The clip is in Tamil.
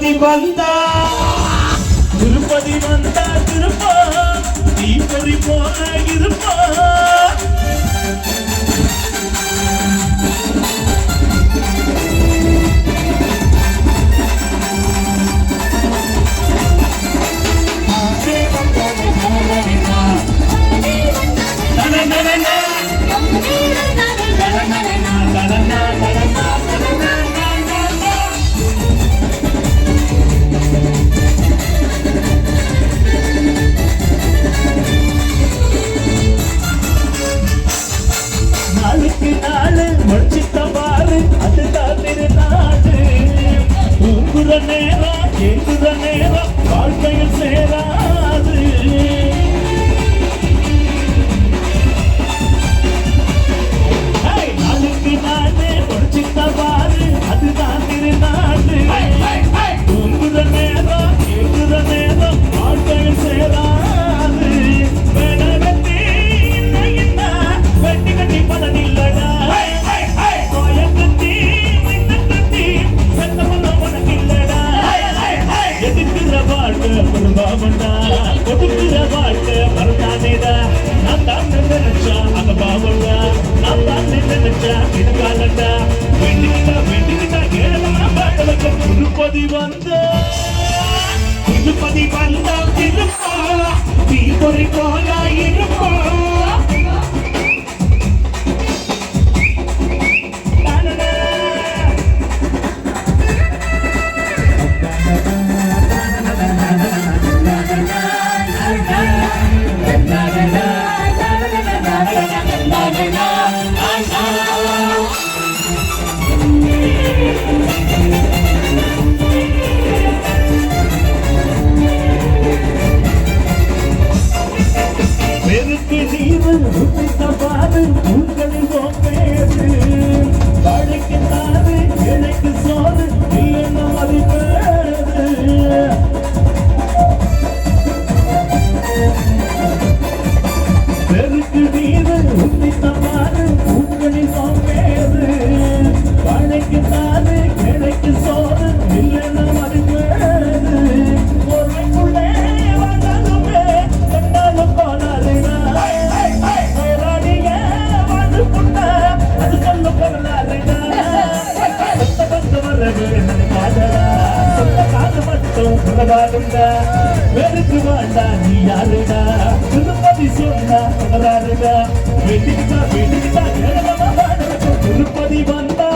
திருப்பதி வந்தா திருப்பா தீப்பொறி போல இருப்பா நாளுக்கு நாளு முடிச்சிட்ட பாரு அதுதான் திருநாடு தூங்குற நேரம் கேட்குற நேரம் வாழ்க்கையில் சேராது நாளுக்கு நாளு முடிச்சிட்ட பாரு அதுதான் திருநாடு தூங்குற நேரம் கேட்குற நேரம் வாழ்க்கையில் சேராது ஒதுக்குற வாழ்க்கை மறந்தானேடா நான் தான் நினைச்சா அங்க பாவண்டா நான் தான் நினைச்சா இது காலண்டா வேண்டிக்கிட்டா ஏழமா பாட வைக்க திருப்பதி வந்தா இருப்பா தீபொறி போல இருப்பா வெறுக்கு வேண்டா நீ யாருடா திருப்பதி சொன்னா வேண்டிக்கிட்டா திருப்பதி வந்தா